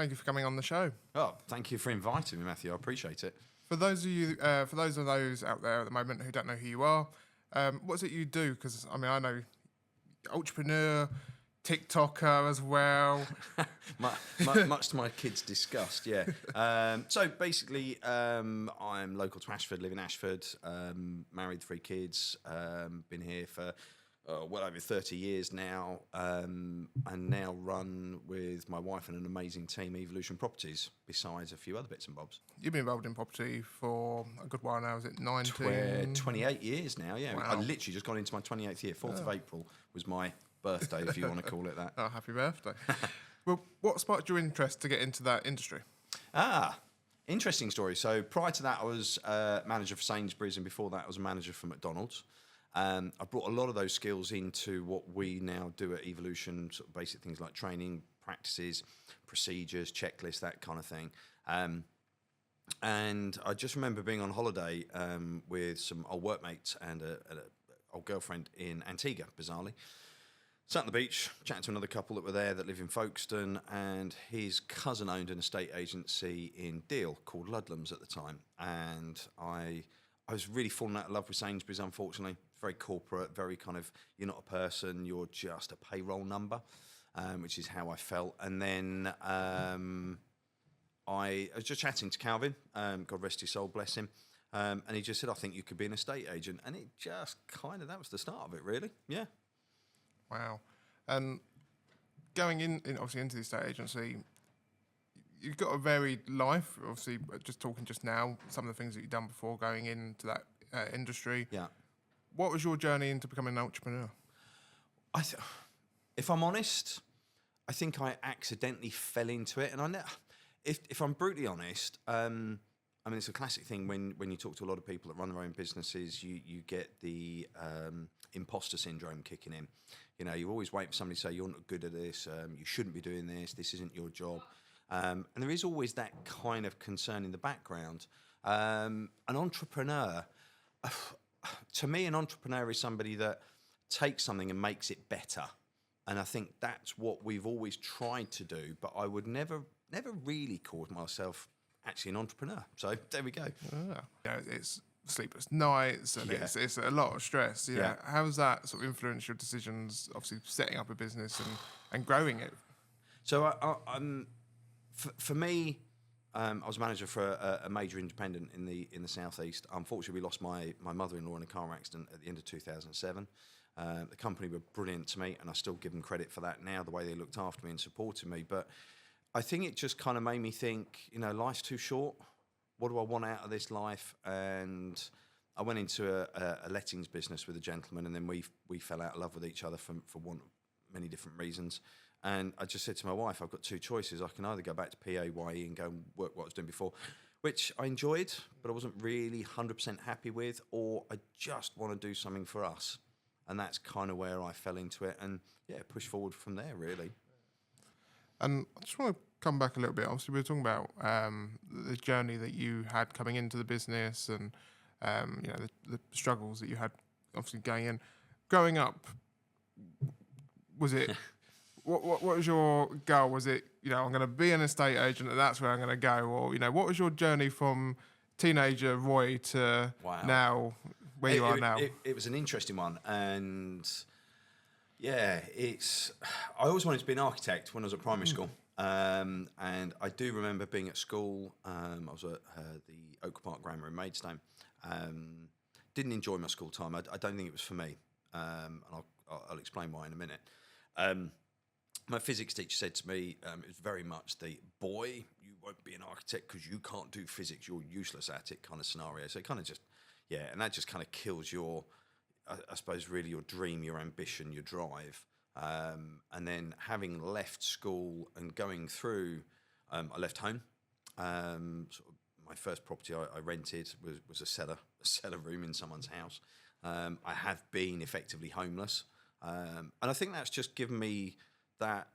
Thank you for coming on the show. Oh, thank you for inviting me, Matthew. I appreciate it. For those of those out there at the moment who don't know who you are, what is it you do? Because I mean, I know entrepreneur, TikToker as well. Much to my kids' disgust, yeah. So basically, I'm local to Ashford, live in Ashford, married, 3 kids, been here for well over 30 years now, and now run with my wife and an amazing team, Evolution Properties, besides a few other bits and bobs. You've been involved in property for a good while now, is it 19? 28 years now, yeah. Wow. I literally just got into my 28th year. 4th of April was my birthday, if you want to call it that. Oh, happy birthday. Well, what sparked your interest to get into that industry? Interesting story. So prior to that, I was manager for Sainsbury's, and before that, I was a manager for McDonald's. I brought a lot of those skills into what we now do at Evolution, sort of basic things like training, practices, procedures, checklists, that kind of thing. And I just remember being on holiday with some old workmates and an old girlfriend in Antigua, bizarrely. Sat on the beach, chatting to another couple that were there that live in Folkestone, and his cousin owned an estate agency in Deal called Ludlam's at the time. And I was really falling out of love with Sainsbury's, unfortunately. Very corporate, very kind of, you're not a person, you're just a payroll number, which is how I felt. And then I was just chatting to Calvin, God rest his soul, bless him, and he just said, I think you could be an estate agent. And it just kind of, that was the start of it, really, yeah. Wow. And going in obviously into the estate agency, you've got a varied life. Obviously, just talking just now, some of the things that you've done before going into that industry. Yeah. What was your journey into becoming an entrepreneur? If I'm honest, I think I accidentally fell into it. And if I'm brutally honest, I mean, it's a classic thing when you talk to a lot of people that run their own businesses, you get the imposter syndrome kicking in. You know, you always wait for somebody to say, you're not good at this, you shouldn't be doing this isn't your job. And there is always that kind of concern in the background. An entrepreneur, to me, an entrepreneur is somebody that takes something and makes it better. And I think that's what we've always tried to do, but I would never really call myself actually an entrepreneur. So there we go. Yeah, it's sleepless nights and it's a lot of stress. Yeah. How has that sort of influenced your decisions, obviously setting up a business and growing it? So for me, I was manager for a major independent in the southeast. Unfortunately, we lost my mother-in-law in a car accident at the end of 2007. The company were brilliant to me, and I still give them credit for that now, the way they looked after me and supported me. But I think it just kind of made me think, you know, life's too short. What do I want out of this life? And I went into a lettings business with a gentleman, and then we fell out of love with each other for many different reasons. And I just said to my wife, I've got 2 choices. I can either go back to PAYE and go and work what I was doing before, which I enjoyed, but I wasn't really 100% happy with, or I just want to do something for us. And that's kind of where I fell into it, and push forward from there, really. And I just want to come back a little bit. Obviously, we were talking about the journey that you had coming into the business, and the struggles that you had, obviously growing up. Was it what was your goal? Was it, I'm going to be an estate agent and that's where I'm going to go, or what was your journey from teenager Roy to now where you are now? It was an interesting one, and I always wanted to be an architect when I was at primary school. And I do remember being at school. I was at the Oak Park Grammar in Maidstone. Didn't enjoy my school time. I don't think it was for me. And I'll explain why in a minute. My physics teacher said to me, it was very much the boy, you won't be an architect because you can't do physics. You're useless at it kind of scenario. So it kind of just, and that just kind of kills your, I suppose, really your dream, your ambition, your drive. And then having left school and going through, I left home. Sort of my first property I rented was a cellar room in someone's house. I have been effectively homeless. And I think that's just given me that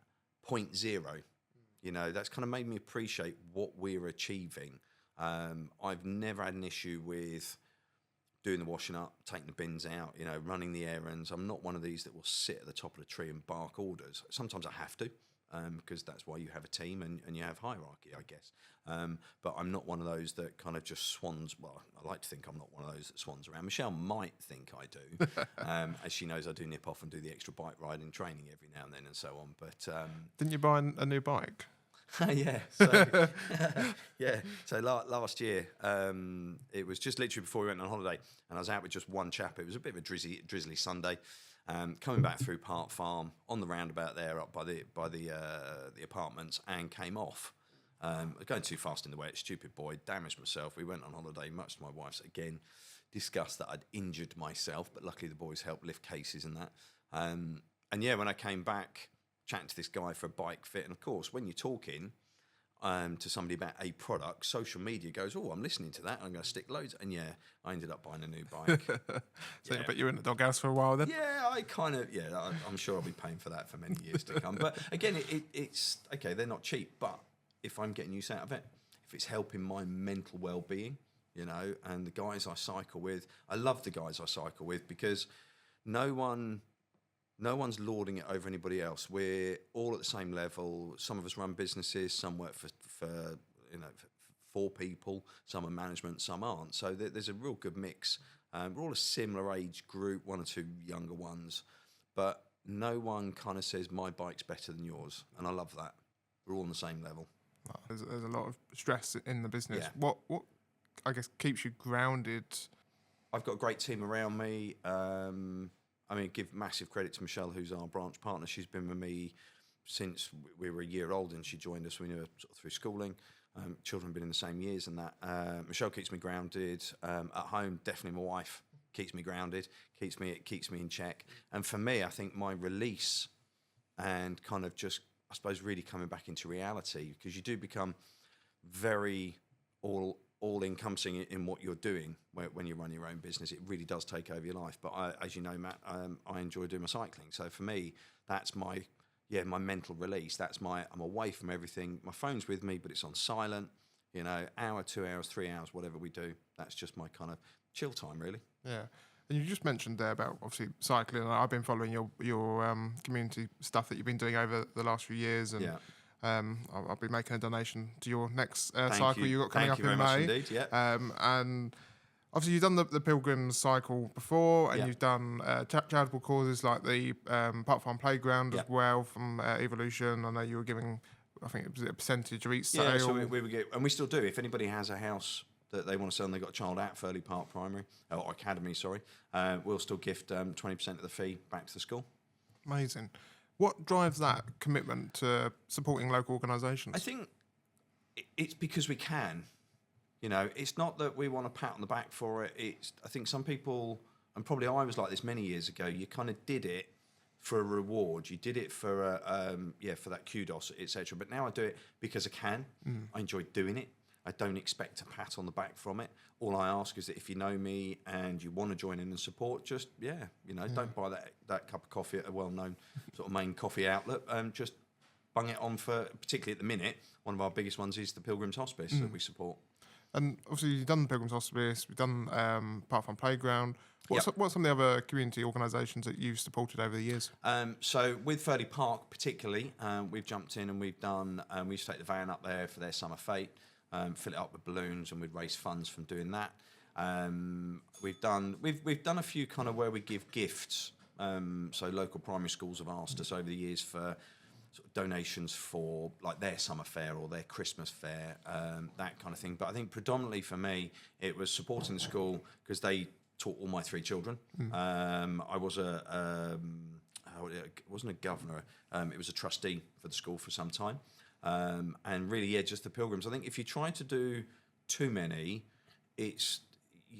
0.0. That's kind of made me appreciate what we're achieving. I've never had an issue with doing the washing up, taking the bins out, running the errands. I'm not one of these that will sit at the top of the tree and bark orders. Sometimes I have to, because that's why you have a team and you have hierarchy, I guess. But I'm not one of those that kind of just swans. Well, I like to think I'm not one of those that swans around. Michelle might think I do, as she knows I do nip off and do the extra bike riding training every now and then and so on. But didn't you buy a new bike? yeah. So, yeah. So last year, it was just literally before we went on holiday, and I was out with just one chap. It was a bit of a drizzly Sunday. Coming back through Park Farm on the roundabout there up by the apartments, and came off. Going too fast in the wet, stupid boy, damaged myself. We went on holiday, much to my wife's again disgust that I'd injured myself, but luckily the boys helped lift cases and that. And yeah, when I came back, chatting to this guy for a bike fit, and of course, when you're talking to somebody about a product, social media goes, "Oh, I'm listening to that. I'm going to stick loads." And yeah, I ended up buying a new bike. So I bet you were in the doghouse for a while then. Yeah, I'm sure I'll be paying for that for many years to come. But again, it's okay. They're not cheap, but if I'm getting use out of it, if it's helping my mental well-being, and the guys I cycle with, I love the guys I cycle with because no one's lording it over anybody else. We're all at the same level. Some of us run businesses, some work for people, some are management, some aren't. So there's a real good mix. We're all a similar age group, one or two younger ones, but no one kind of says my bike's better than yours, and I love that. We're all on the same level. There's a lot of stress in the business. Yeah. What I guess keeps you grounded? I've got a great team around me. Give massive credit to Michelle, who's our branch partner. She's been with me since we were a year old, and she joined us when we were sort of through schooling. Children have been in the same years and that. Michelle keeps me grounded. At home, definitely my wife keeps me grounded, keeps me in check. And for me, I think my release and kind of just, I suppose, really coming back into reality, because you do become very all-encompassing in what you're doing when you run your own business. It really does take over your life. But as you know, Matt, I enjoy doing my cycling. So for me, that's my mental release. I'm away from everything. My phone's with me, but it's on silent. Hour, 2 hours, 3 hours, whatever we do. That's just my kind of chill time, really. Yeah. And you just mentioned there about obviously cycling. I've been following your community stuff that you've been doing over the last few years, and I'll be making a donation to your next cycle you've got coming up in May. Thank you very much indeed. Yeah. And obviously you've done the Pilgrims cycle before, and you've done charitable causes like the Park Farm Playground as well from Evolution. I know you were giving, I think it was a percentage of each sale. Yeah, so we would get, and we still do. If anybody has a house that they want to sell and they've got a child at Furley Park Primary, or Academy, we'll still gift 20% of the fee back to the school. Amazing. What drives that commitment to supporting local organisations? I think it's because we can. It's not that we want a pat on the back for it. I think some people, and probably I was like this many years ago, you kind of did it for a reward. You did it for for that kudos, etc. But now I do it because I can. I enjoy doing it. I don't expect a pat on the back from it. All I ask is that if you know me and you want to join in and support, just don't buy that cup of coffee at a well-known sort of main coffee outlet. Just bung it on for, particularly at the minute, one of our biggest ones is the Pilgrims Hospice that we support. And obviously you've done the Pilgrims Hospice, we've done Park Farm Playground. What's some of the other community organisations that you've supported over the years? So with Furley Park particularly, we've jumped in and we've done, we used to take the van up there for their summer fete. Fill it up with balloons, and we'd raise funds from doing that. We've done a few kind of where we give gifts. So local primary schools have asked us over the years for sort of donations for like their summer fair or their Christmas fair, that kind of thing. But I think predominantly for me, it was supporting the school because they taught all my 3 children. I was wasn't a governor. It was a trustee for the school for some time. And really, just the Pilgrims. I think if you try to do too many, you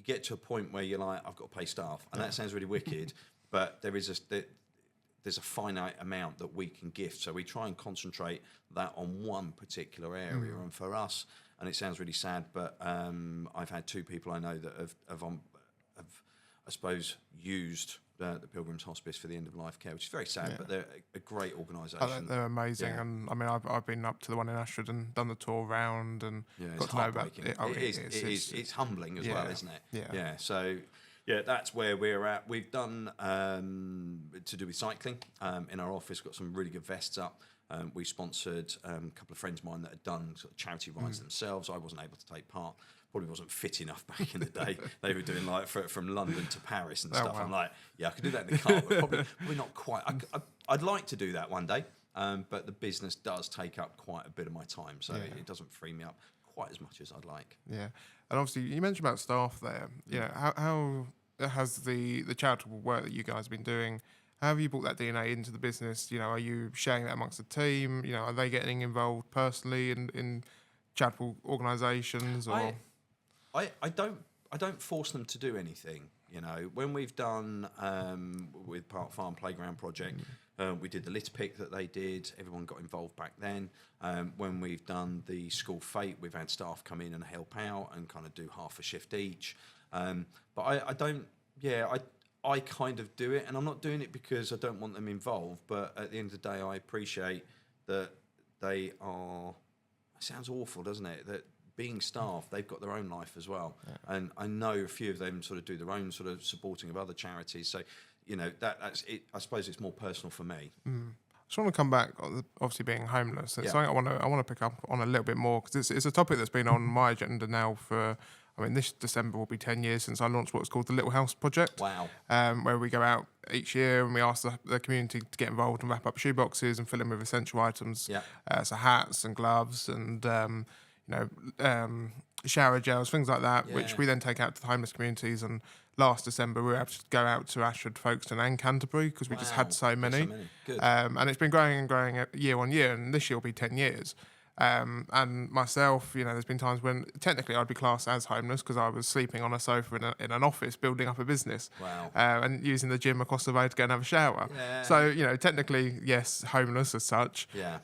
get to a point where you're like, I've got to pay staff, and that sounds really wicked. But there's a finite amount that we can gift, so we try and concentrate that on one particular area. And for us, and it sounds really sad, but I've had 2 people I know that have I suppose used the Pilgrims Hospice for the end of life care, which is very sad, but they're a great organisation. They're amazing, and I mean, I've been up to the one in Ashford and done the tour round and got to know about it. It's humbling as well, isn't it? Yeah. So that's where we're at. We've done to do with cycling in our office. Got some really good vests up. We sponsored a couple of friends of mine that had done sort of charity rides themselves. I wasn't able to take part. Probably wasn't fit enough back in the day. They were doing like from London to Paris and stuff. Wow. I'm like, yeah, I could do that in the car, but probably not quite. I'd like to do that one day, but the business does take up quite a bit of my time, so it doesn't free me up quite as much as I'd like. Yeah, and obviously you mentioned about staff there. You know, how has the charitable work that you guys have been doing? How have you brought that DNA into the business? You know, are you sharing that amongst the team? You know, are they getting involved personally in charitable organisations? Or I don't force them to do anything. You know, when we've done with Park Farm Playground Project, we did the litter pick that they did. Everyone got involved back then. When we've done the school fete, we've had staff come in and help out and kind of do half a shift each. But I don't. Yeah, I kind of do it, and I'm not doing it because I don't want them involved. But at the end of the day, I appreciate that they are. It sounds awful, doesn't it? That being staff, they've got their own life as well. Yeah. And I know a few of them sort of do their own sort of supporting of other charities. So, you know, that's it. I suppose it's more personal for me. I just want to come back, obviously being homeless. It's something I want to pick up on a little bit more, because it's a topic that's been on my agenda now for, I mean, this December will be 10 years since I launched what's called the Little House Project. Wow. Where we go out each year and we ask the community to get involved and wrap up shoe boxes and fill in with essential items. Yeah. So hats and gloves and, shower gels, things like that, which we then take out to the homeless communities. And last December, we were able to go out to Ashford, Folkestone and Canterbury, because we just had so many. Good. And it's been growing and growing year on year, and this year will be 10 years. And myself, you know, there's been times when technically I'd be classed as homeless because I was sleeping on a sofa in an office building up a business. Wow. And using the gym across the road to go and have a shower. Yeah. So, you know, technically, yes, homeless as such, Yeah.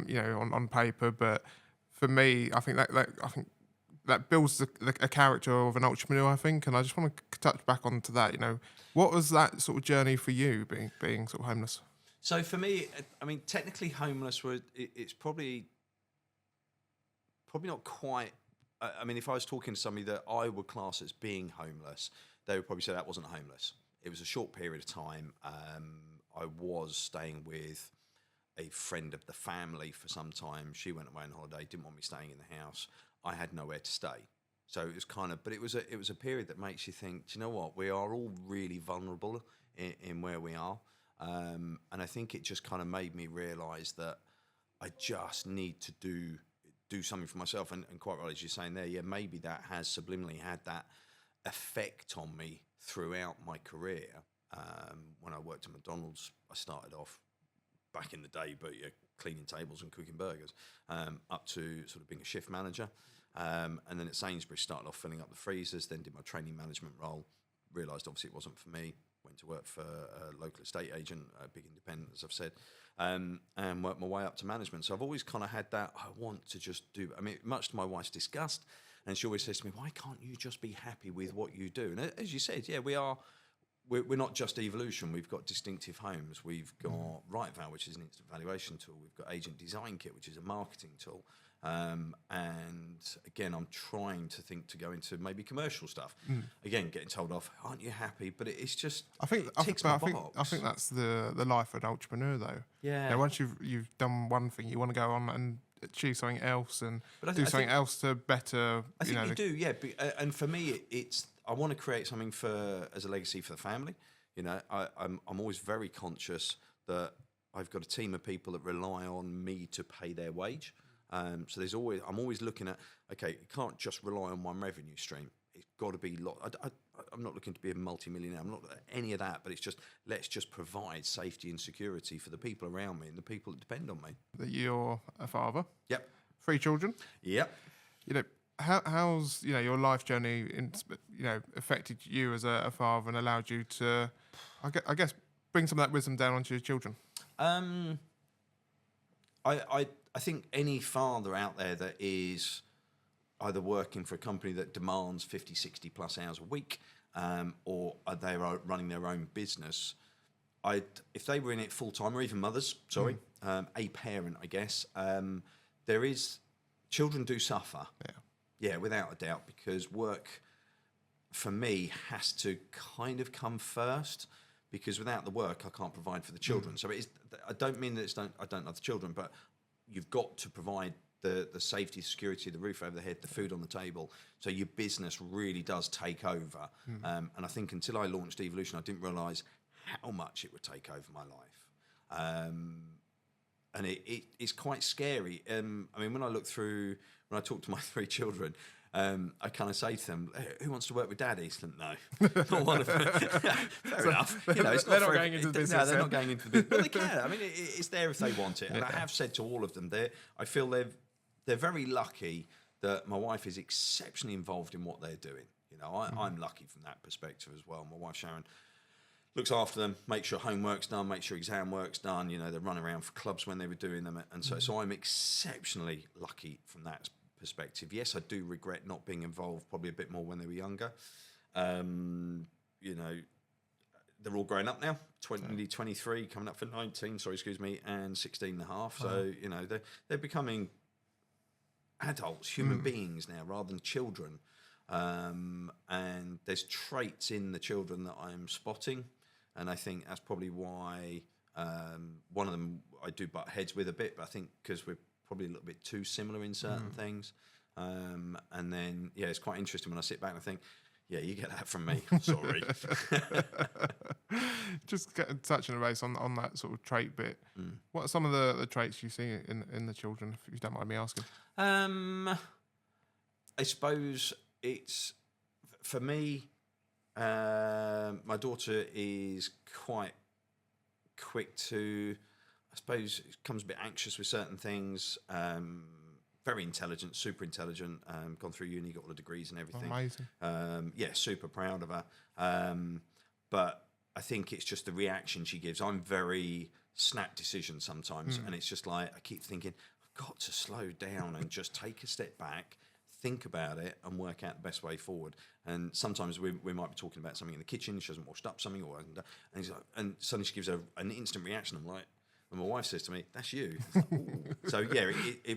you know, on paper. But for me, I think that builds a character of an entrepreneur, I think. And I just want to touch back onto that, you know. What was that sort of journey for you, being sort of homeless? So for me, I mean, technically homeless, it's probably not quite. I mean, if I was talking to somebody that I would class as being homeless, they would probably say that wasn't homeless. It was a short period of time. I was staying with a friend of the family for some time. She went away on holiday, didn't want me staying in the house. I had nowhere to stay. So it was kind of, but it was a period that makes you think, do you know what? We are all really vulnerable in where we are. And I think it just kind of made me realise that I just need to do something for myself. And quite right, as you're saying there, yeah, maybe that has subliminally had that effect on me throughout my career. When I worked at McDonald's, I started off back in the day, but yeah, cleaning tables and cooking burgers, up to sort of being a shift manager. And then at Sainsbury's, started off filling up the freezers, then did my training management role, realised obviously it wasn't for me, went to work for a local estate agent, a big independent, as I've said, and worked my way up to management. So I've always kind of had that, I want to just do, I mean, much to my wife's disgust, and she always says to me, why can't you just be happy with what you do? And as you said, yeah, we're not just Evolution. We've got Distinctive Homes. We've got RightVal, which is an instant valuation tool. We've got Agent Design Kit, which is a marketing tool. And again, I'm trying to think to go into maybe commercial stuff. Again, getting told off, aren't you happy? But it's just I think that's the life of an entrepreneur, though. Yeah. You know, once you've done one thing, you want to go on and achieve something else and do something else to better. I think you do, yeah. And for me, it's I want to create something as a legacy for the family. You know, I'm always very conscious that I've got a team of people that rely on me to pay their wage. So I'm always looking at, okay, you can't just rely on one revenue stream. It's got to be I'm not looking to be a multi-millionaire. I'm not any of that, but it's just, let's just provide safety and security for the people around me and the people that depend on me. That you're a father. Yep. 3 children. Yep. You know, how's your life journey affected you as a father and allowed you to, I guess, bring some of that wisdom down onto your children? I think any father out there that is either working for a company that demands 50, 60 plus hours a week, or they are running their own business, if they were in it full time, or even mothers, a parent, I guess, children do suffer. Yeah, without a doubt, because work for me has to kind of come first, because without the work, I can't provide for the children. So it is. I don't mean that I don't love the children, but you've got to provide the safety, security, the roof over the head, the food on the table. So your business really does take over. And I think until I launched Evolution, I didn't realise how much it would take over my life. And it's quite scary. I mean, when I talk to my 3 children, I kind of say to them, "Who wants to work with Daddy?" So, no, not one of them. Fair enough. You know, they're not going into the business. No, they're not going into the business. But they can. I mean, it's there if they want it. And I have said to all of them, I feel they're very lucky that my wife is exceptionally involved in what they're doing. You know, I'm lucky from that perspective as well. My wife Sharon looks after them, makes sure homework's done, makes sure exam work's done. You know, they run around for clubs when they were doing them, and so I'm exceptionally lucky from that perspective. Yes, I do regret not being involved probably a bit more when they were younger. You know, they're all grown up now, 23, coming up for 19, and 16 and a half. So, you know, they're becoming adults, human beings now rather than children. And there's traits in the children that I'm spotting. And I think that's probably why one of them I do butt heads with a bit, but I think because we're probably a little bit too similar in certain things. And then, yeah, it's quite interesting when I sit back and I think, yeah, you get that from me. Sorry. Just touching a base on that sort of trait bit. What are some of the traits you see in the children, if you don't mind me asking? I suppose it's, for me, my daughter is quite quick to, I suppose, becomes a bit anxious with certain things. Very intelligent, super intelligent. Gone through uni, got all the degrees and everything. Amazing. Yeah, super proud of her. But I think it's just the reaction she gives. I'm very snap decision sometimes, and it's just like I keep thinking I've got to slow down and just take a step back, think about it, and work out the best way forward. And sometimes we might be talking about something in the kitchen. She hasn't washed up something, and suddenly she gives an instant reaction. I'm like. And my wife says to me, "That's you." Like, so yeah,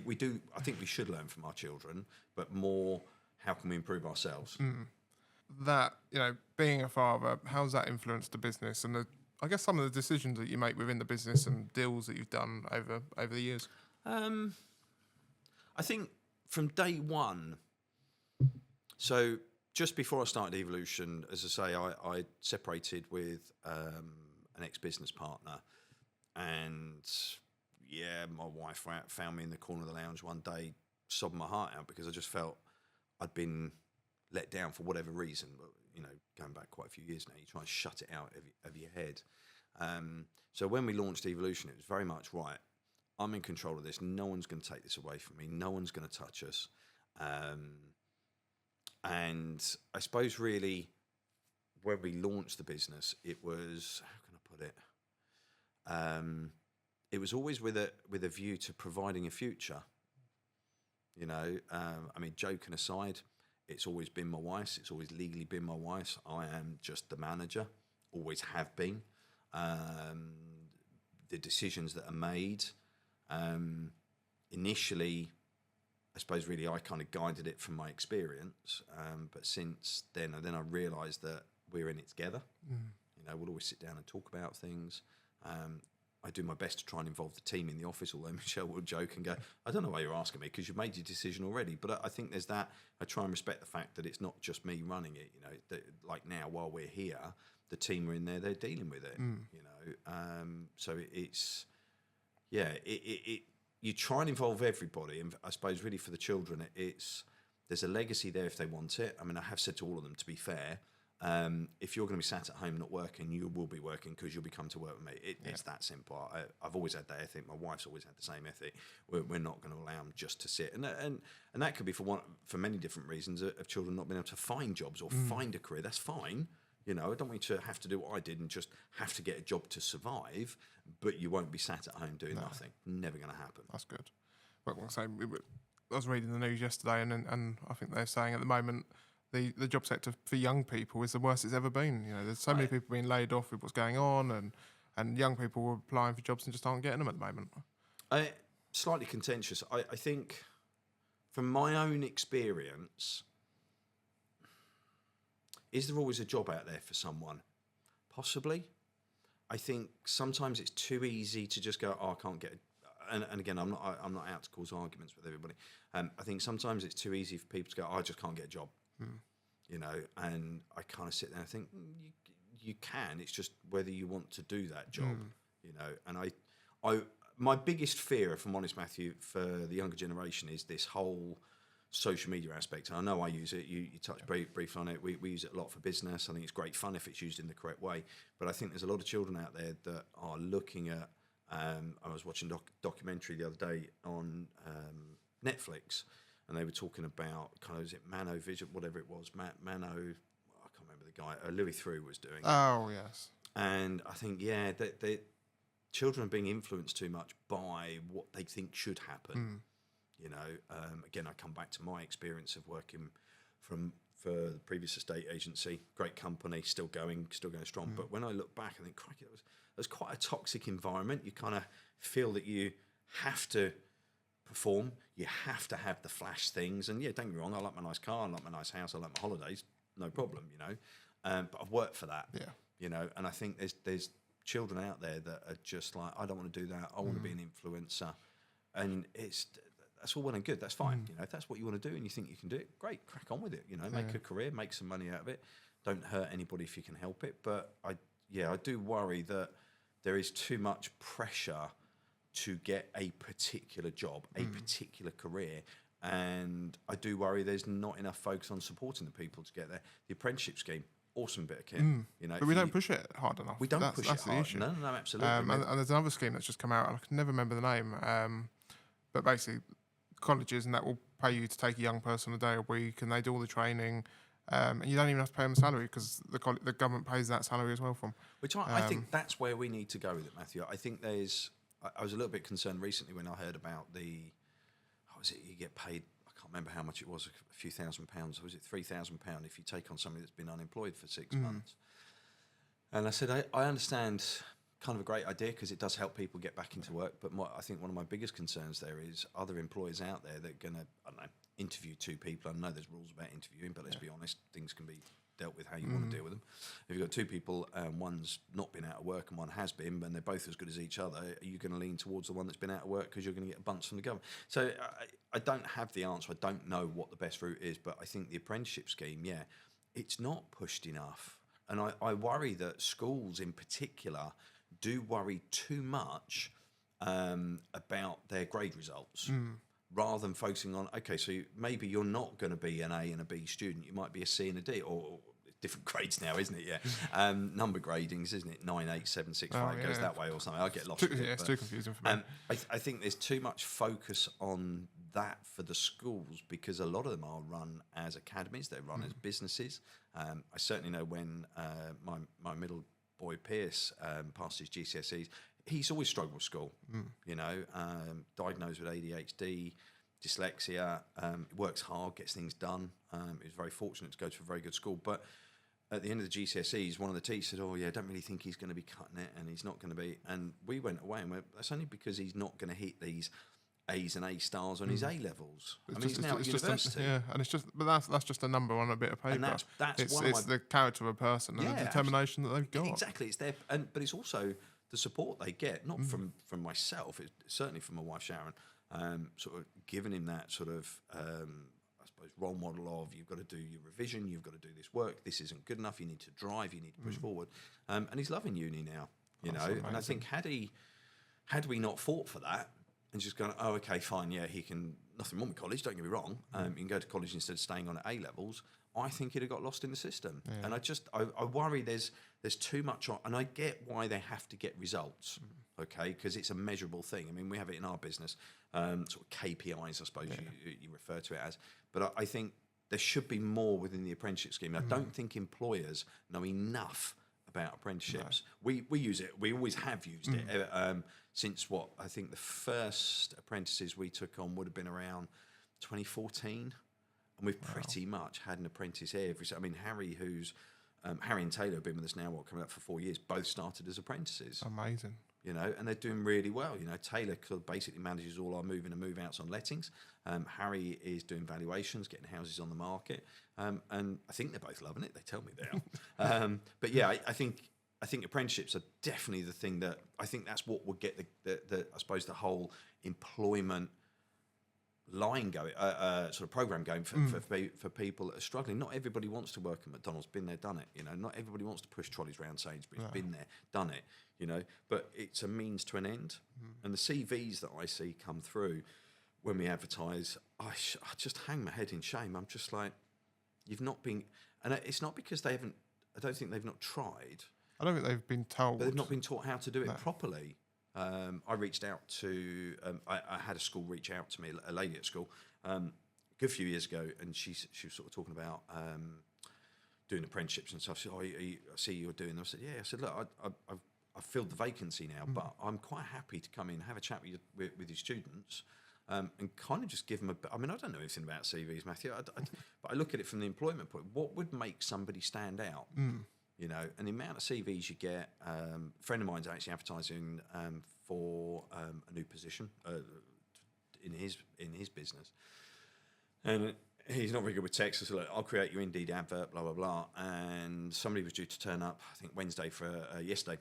we do. I think we should learn from our children, but more, how can we improve ourselves? That, you know, being a father, how's that influenced the business and I guess some of the decisions that you make within the business and deals that you've done over the years? I think from day one. So just before I started Evolution, as I say, I separated with an ex-business partner. And yeah, my wife found me in the corner of the lounge one day, sobbing my heart out because I just felt I'd been let down for whatever reason. But, you know, going back quite a few years now, you try and shut it out of your head. So when we launched Evolution, it was very much, right, I'm in control of this. No one's going to take this away from me. No one's going to touch us. And I suppose really when we launched the business, it was, how can I put it? It was always with a view to providing a future. You know, I mean, joking aside, it's always been my wife's. It's always legally been my wife's. I am just the manager, always have been. The decisions that are made, initially, I suppose really I kind of guided it from my experience. But since then I realised that we're in it together. You know, we'll always sit down and talk about things. I do my best to try and involve the team in the office, although Michelle will joke and go, "I don't know why you're asking me because you've made your decision already." But I think there's that. I try and respect the fact that it's not just me running it. You know, like now while we're here, the team are in there; they're dealing with it. You know, so it's you try and involve everybody, and I suppose really for the children, there's a legacy there if they want it. I mean, I have said to all of them, to be fair. If you're going to be sat at home not working, you will be working because you'll be come to work with me. It's that simple. I've always had that ethic. My wife's always had the same ethic. We're not going to allow them just to sit, and that could be for many different reasons of children not being able to find jobs or find a career. That's fine. You know, I don't want you to have to do what I did and just have to get a job to survive, but you won't be sat at home doing nothing. Never going to happen. That's good. But like I say, I was reading the news yesterday, and I think they're saying at the moment, the job sector for young people is the worst it's ever been. You know, there's so many people being laid off with what's going on, and young people are applying for jobs and just aren't getting them at the moment. Slightly contentious. I think, from my own experience, is there always a job out there for someone? Possibly. I think sometimes it's too easy to just go, oh, I can't get. And again, I'm not out to cause arguments with everybody. I think sometimes it's too easy for people to go, oh, I just can't get a job. You know, and I kind of sit there and think you can. It's just whether you want to do that job. You know, and my biggest fear, if I'm honest, Matthew, for the younger generation is this whole social media aspect. And I know I use it. You touched briefly on it. We use it a lot for business. I think it's great fun if it's used in the correct way. But I think there's a lot of children out there that are looking at. I was watching a documentary the other day on Netflix, and they were talking about kind of, is it Mano Vision, whatever it was, Mano, I can't remember the guy, Louis Theroux was doing it. Oh, yes. And I think, yeah, the children are being influenced too much by what they think should happen. You know, again, I come back to my experience of working for the previous estate agency, great company, still going strong. But when I look back, I think, crikey, it was quite a toxic environment. You kind of feel that you have to perform, you have to have the flash things. And yeah, don't get me wrong, I like my nice car, I like my nice house, I like my holidays, no problem, you know. But I've worked for that, you know. And I think there's children out there that are just like, I don't want to do that. I want to be an influencer, and that's all well and good. That's fine, you know. If that's what you want to do and you think you can do it, great, crack on with it. You know, make a career, make some money out of it. Don't hurt anybody if you can help it. But I do worry that there is too much pressure to get a particular job, a particular career. And I do worry there's not enough focus on supporting the people to get there. The apprenticeship scheme, awesome bit of kit. You know, but we don't push it hard enough. We don't push it hard. Issue. No, absolutely. And there's another scheme that's just come out, and I can never remember the name. But basically, colleges and that will pay you to take a young person a day a week, and they do all the training. And you don't even have to pay them a salary because the government pays that salary as well from. Which I think that's where we need to go with it, Matthew. I think I was a little bit concerned recently when I heard about you get paid, I can't remember how much it was, a few £1,000. Was it £3,000 if you take on somebody that's been unemployed for 6 months? And I said, I understand, kind of a great idea because it does help people get back into work. But I think one of my biggest concerns there is other employers out there that are going to, I don't know, interview two people. I know there's rules about interviewing, but let's be honest, things can be dealt with how you want to deal with them. If you've got two people and one's not been out of work and one has been, and they're both as good as each other, are you going to lean towards the one that's been out of work because you're going to get a bunch from the government? So I don't have the answer. I don't know what the best route is, but I think the apprenticeship scheme, it's not pushed enough. And I worry that schools in particular do worry too much about their grade results. Rather than focusing on, okay, so maybe you're not going to be an A and a B student, you might be a C and a D, or different grades now, isn't it? Yeah. Number gradings, isn't it? 9, 8, 7, 6, 5 goes that way or something. I get lost. It's too confusing for me. I think there's too much focus on that for the schools because a lot of them are run as academies, they're run as businesses. I certainly know when my middle boy Pierce passed his GCSEs, he's always struggled with school, you know, diagnosed with ADHD, dyslexia, works hard, gets things done. He was very fortunate to go to a very good school. But at the end of the GCSEs, one of the teachers said, I don't really think he's going to be cutting it and he's not going to be. And we went away and went, that's only because he's not going to hit these A's and A stars on his A levels. He's now at university. But that's just a number on a bit of paper. And it's the character of a person and the determination that they've got. Exactly. It's there, but it's also the support they get, not from myself, it's certainly from my wife Sharon, sort of giving him that sort of, I suppose, role model of you've got to do your revision, you've got to do this work, this isn't good enough, you need to drive, you need to push forward. And he's loving uni now, you know. Amazing. And I think had we not fought for that and just gone, oh, okay, fine, yeah, he can, nothing wrong with college, don't get me wrong, you can go to college instead of staying on at A levels, I think he'd have got lost in the system. Yeah. And I worry there's too much on, and I get why they have to get results, okay, because it's a measurable thing. I mean, we have it in our business, sort of KPIs, I suppose you refer to it as. But I think there should be more within the apprenticeship scheme. I don't think employers know enough about apprenticeships. No. We use it. We always have used it since I think the first apprentices we took on would have been around 2014. And we've pretty much had an apprentice every. I mean, Harry and Taylor have been with us now, coming up for 4 years. Both started as apprentices. Amazing. You know, and they're doing really well. You know, Taylor basically manages all our moving and move outs on lettings. Harry is doing valuations, getting houses on the market. And I think they're both loving it. They tell me they are. But yeah, I think I think apprenticeships are definitely the thing that I think that's what would get the I suppose the whole employment line going, sort of program going for people that are struggling. Not everybody wants to work at McDonald's. Been there, done it. You know, not everybody wants to push trolleys around Sainsbury's. Been there, done it. You know, but it's a means to an end. And the CVs that I see come through when we advertise, I just hang my head in shame. I'm just like, you've not been, and it's not because they haven't. I don't think they've not tried. I don't think they've been told. But they've not been taught how to do it properly. I reached out to, I had a school reach out to me, a lady at school, a good few years ago, and she was sort of talking about doing apprenticeships and stuff. She said, I see you're doing them. I said, yeah. I said, look, I've filled the vacancy now, but I'm quite happy to come in and have a chat with your students and kind of just give them I mean, I don't know anything about CVs, Matthew, but I look at it from the employment point. What would make somebody stand out? You know, and the amount of CVs you get. A friend of mine's actually advertising for a new position in his business, and he's not very good with text. So like, I'll create your Indeed advert, blah blah blah. And somebody was due to turn up, I think Wednesday yesterday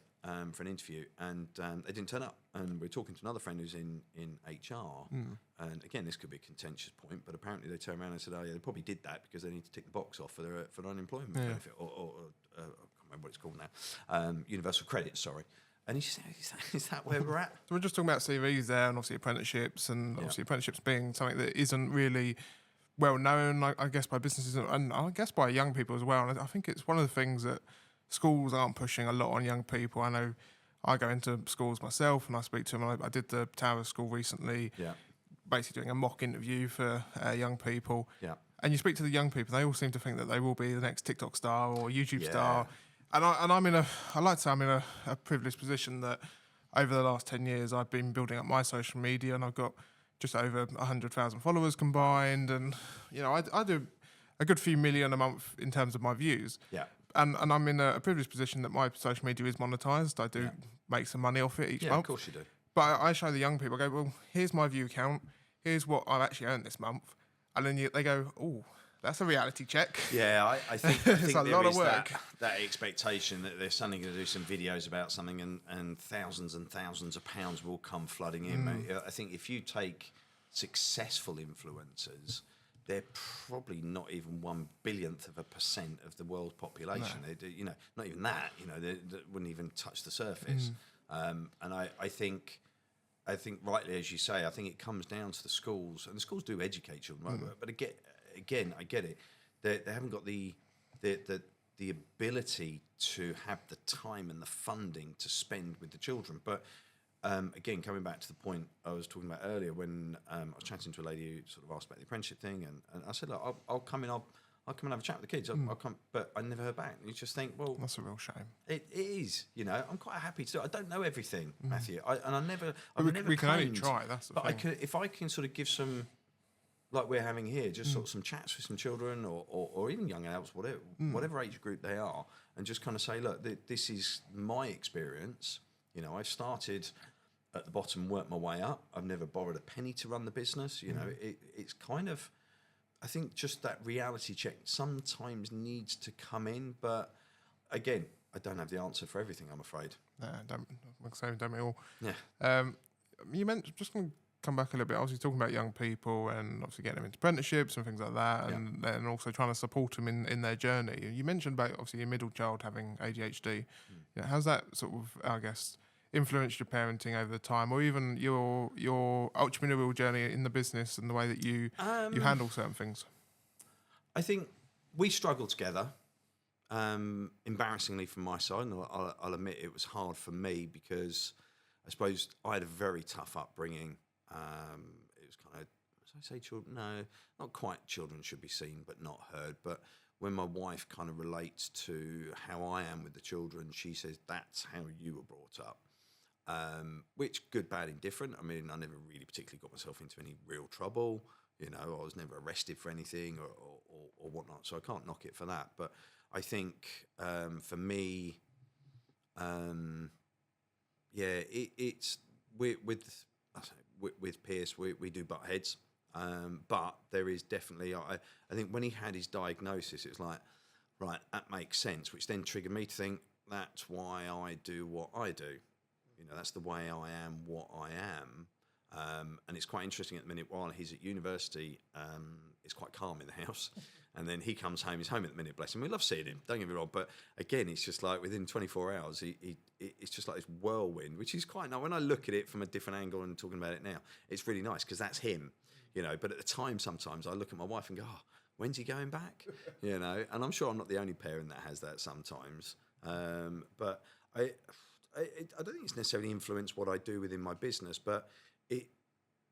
for an interview, and they didn't turn up. And we're talking to another friend who's in HR, and again, this could be a contentious point, but apparently they turned around and said, oh yeah, they probably did that because they need to tick the box off for their unemployment benefit or I can't remember what it's called now, universal credit, sorry. And he said, is that where we're at? So we're just talking about CVs there, and obviously apprenticeships, and obviously apprenticeships being something that isn't really well known, I guess, by businesses and I guess by young people as well. And I think it's one of the things that schools aren't pushing a lot on young people. I know I go into schools myself and I speak to them. I did the Tower School recently, basically doing a mock interview for young people. Yeah. And you speak to the young people, they all seem to think that they will be the next TikTok star or YouTube star. And I'm in I like to say I'm in a privileged position that over the last 10 years I've been building up my social media, and I've got just over 100,000 followers combined, and you know I do a good few million a month in terms of my views. Yeah. And I'm in a privileged position that my social media is monetized. I do make some money off it each month. Of course you do. But I show the young people, I go, well, here's my view count, here's what I've actually earned this month, and then they go, oh, that's a reality check. Yeah, I think it's a there lot is of work. That expectation that they're suddenly going to do some videos about something and thousands of pounds will come flooding in. I think if you take successful influencers, they're probably not even 1/1000% of the world's population. No. They, you know, not even that. You know, they wouldn't even touch the surface. And I think rightly, as you say, I think it comes down to the schools, and the schools do educate children, right? But again, I get it. They haven't got the ability to have the time and the funding to spend with the children. But again, coming back to the point I was talking about earlier, when I was chatting to a lady who sort of asked about the apprenticeship thing, and I said, look, I'll come in, I'll come and have a chat with the kids. I'll come, but I never heard back. And you just think, well, that's a real shame. It is, you know. I'm quite happy to do it. I don't know everything, Matthew, We can only try. That's the thing. If I can sort of give some, like we're having here, just sort of some chats with some children or even young adults, whatever age group they are, and just kind of say, look, this is my experience. You know, I started at the bottom, worked my way up. I've never borrowed a penny to run the business. You know, it's kind of, I think just that reality check sometimes needs to come in. But again, I don't have the answer for everything, I'm afraid. No, don't we all? Yeah. You mentioned, just going to come back a little bit, obviously talking about young people and obviously getting them into apprenticeships and things like that, and then also trying to support them in their journey. You mentioned about obviously your middle child having ADHD. You know, how's that sort of, I guess, influenced your parenting over the time, or even your entrepreneurial journey in the business and the way that you handle certain things? I think we struggled together. Embarrassingly from my side, and I'll admit it was hard for me because I suppose I had a very tough upbringing. It was kind of, as I say, children, no, not quite children should be seen but not heard. But when my wife kind of relates to how I am with the children, she says, that's how you were brought up. Which, good, bad, indifferent. I mean, I never really particularly got myself into any real trouble. You know, I was never arrested for anything or whatnot, so I can't knock it for that. But I think for me, it's with Pierce, we do butt heads, but there is definitely, I think when he had his diagnosis, it was like, right, that makes sense, which then triggered me to think, that's why I do what I do. You know, that's the way I am what I am. And it's quite interesting at the minute, while he's at university, it's quite calm in the house. And then he comes home, he's home at the minute, bless him. We love seeing him, don't get me wrong. But again, it's just like within 24 hours, it's just like this whirlwind, which is quite nice. When I look at it from a different angle and talking about it now, it's really nice because that's him, you know. But at the time, sometimes I look at my wife and go, oh, when's he going back? You know, and I'm sure I'm not the only parent that has that sometimes. But I don't think it's necessarily influenced what I do within my business, but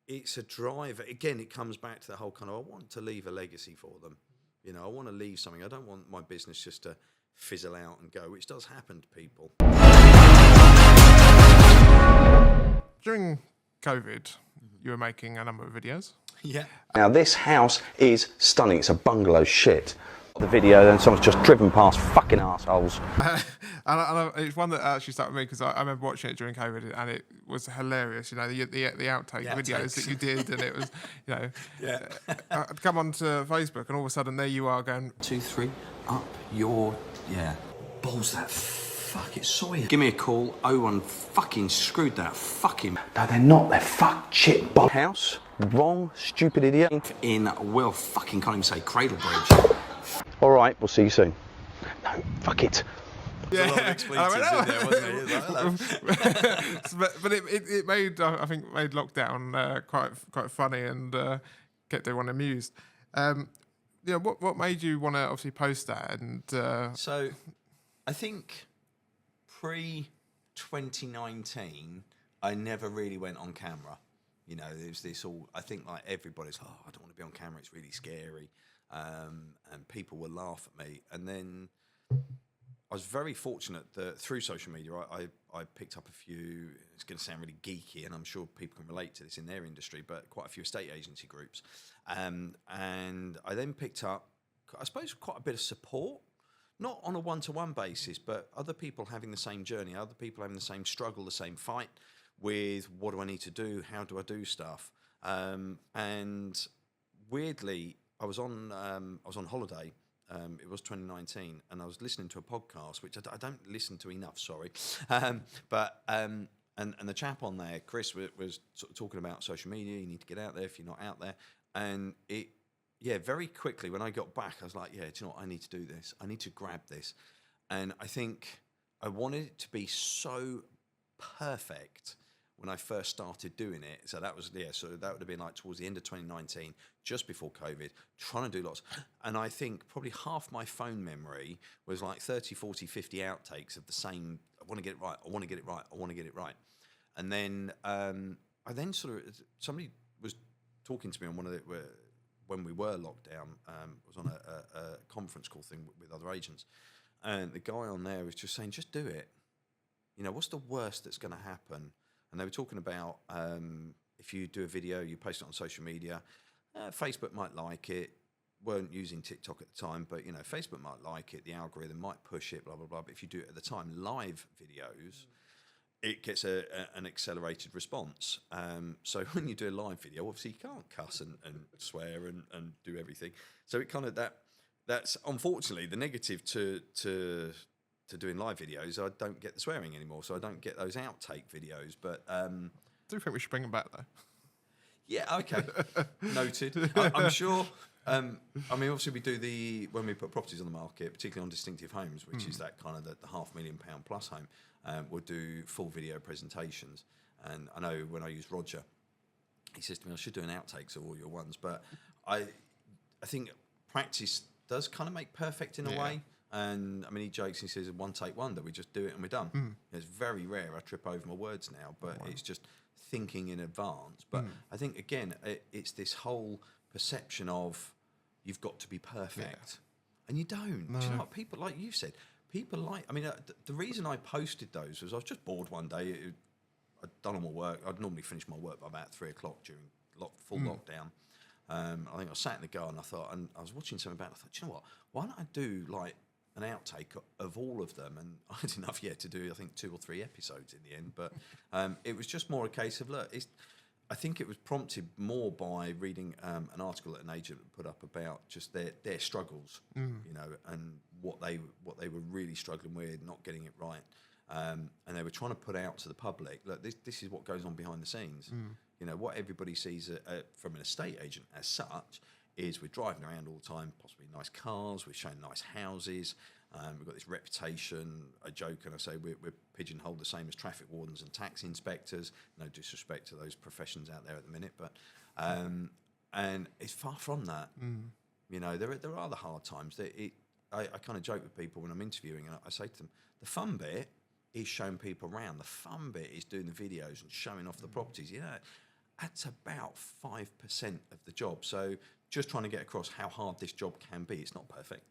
it's a driver. Again, it comes back to the whole kind of, I want to leave a legacy for them. You know, I want to leave something. I don't want my business just to fizzle out and go, which does happen to people. During COVID, you were making a number of videos. Yeah. Now this house is stunning. It's a bungalow shit. The video, then someone's just driven past fucking assholes. and it's one that actually stuck with me because I remember watching it during COVID and it was hilarious. You know, the outtake videos that you did, and it was, you know, I'd come onto Facebook and all of a sudden there you are going 2, 3, up your balls that fuck it soy. Give me a call. 01 fucking screwed that fucking. No, they're not. They're fuck shit. House, wrong, stupid idiot. In Will fucking can't even say Cradlebridge. All right, we'll see you soon. No, fuck it. Yeah, a lot of expletives in there, wasn't it? but it made, I think, made lockdown quite funny and kept everyone amused. Yeah, what made you want to obviously post that? And so, I think pre-2019, I never really went on camera. You know, there's this all. I think like everybody's, I don't want to be on camera. It's really scary. And people will laugh at me. And then I was very fortunate that through social media, I picked up a few, it's going to sound really geeky, and I'm sure people can relate to this in their industry, but quite a few estate agency groups. And I then picked up, I suppose, quite a bit of support, not on a one-to-one basis, but other people having the same journey, other people having the same struggle, the same fight with what do I need to do, how do I do stuff. And weirdly, I was on holiday. It was 2019, and I was listening to a podcast, which I don't listen to enough. Sorry, but and the chap on there, Chris, was sort of talking about social media. You need to get out there if you're not out there, and very quickly when I got back, I was like, do you know what? I need to do this. I need to grab this, and I think I wanted it to be so perfect when I first started doing it. So that was, so that would have been like towards the end of 2019, just before COVID, trying to do lots. And I think probably half my phone memory was like 30, 40, 50 outtakes of the same, I want to get it right, I want to get it right, I want to get it right. And then I then sort of, somebody was talking to me on one of the, when we were locked down, was on a conference call thing with other agents. And the guy on there was just saying, just do it. You know, what's the worst that's going to happen? And they were talking about if you do a video, you post it on social media, Facebook might like it. Weren't using TikTok at the time, but you know, Facebook might like it. The algorithm might push it, blah blah blah. But if you do it at the time, live videos, it gets an accelerated response. So when you do a live video, obviously you can't cuss and swear and do everything. So it kind of that's unfortunately the negative to doing live videos. I don't get the swearing anymore, so I don't get those outtake videos. But I do think we should bring them back though. Yeah, okay, noted. I'm sure. I mean, obviously we do when we put properties on the market, particularly on distinctive homes, which is that kind of the £500,000 plus home. We'll do full video presentations, and I know when I use Roger, he says to me, I should do an outtakes of all your ones, but I think practice does kind of make perfect in a way. And I mean, he jokes, he says, one take wonder, we just do it and we're done. It's very rare I trip over my words now, but it's just thinking in advance. But I think, again, it's this whole perception of you've got to be perfect. And you don't. No. Do you know what? People, like you said, I mean, the reason I posted those was I was just bored one day. I'd done all my work. I'd normally finish my work by about 3 o'clock during full lockdown. I think I was sat in the garden, and I was watching something about it. I thought, do you know what? Why don't I do like an outtake of all of them? And I had enough yet to do, I think, 2 or 3 episodes in the end. But it was just more a case of, look, I think it was prompted more by reading an article that an agent put up about just their struggles, you know, and what they were really struggling with, not getting it right, and they were trying to put out to the public, look, this is what goes on behind the scenes. You know, what everybody sees from an estate agent as such is we're driving around all the time, possibly nice cars, we're showing nice houses. We've got this reputation. I joke and I say we're pigeonholed the same as traffic wardens and tax inspectors. No disrespect to those professions out there at the minute, but and it's far from that. You know, there are the hard times. I kind of joke with people when I'm interviewing, and I say to them, the fun bit is showing people around. The fun bit is doing the videos and showing off the properties. You know, that's about 5% of the job. So just trying to get across how hard this job can be. It's not perfect.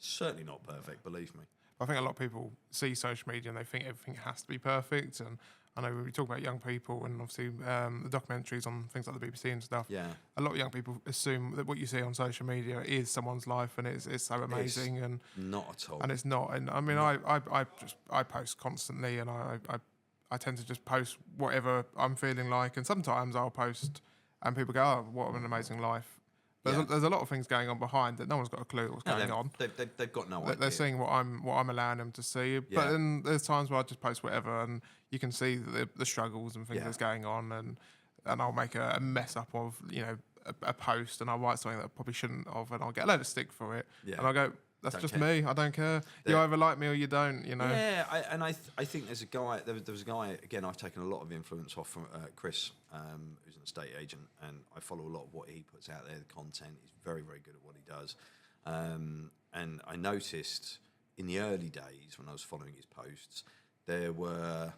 Certainly not perfect, believe me. I think a lot of people see social media and they think everything has to be perfect. And I know when we talk about young people and obviously the documentaries on things like the BBC and stuff, a lot of young people assume that what you see on social media is someone's life and it's so amazing. And not at all. And it's not. And I mean, I post constantly, and I tend to just post whatever I'm feeling like. And sometimes I'll post and people go, oh, what an amazing life. There's a lot of things going on behind that no one's got a clue what's going on. They've got no idea. They're seeing what I'm allowing them to see. But then there's times where I just post whatever, and you can see the struggles and things that's going on, and I'll make a mess up of, you know, a post, and I'll write something that I probably shouldn't have, and I'll get a load of stick for it. And I'll go, that's just me. I don't care. You either like me or you don't. You know. Yeah, I think there's a guy. There was a guy. Again, I've taken a lot of influence off from Chris, who's an estate agent, and I follow a lot of what he puts out there. The content, he's very, very good at what he does. And I noticed in the early days when I was following his posts, there were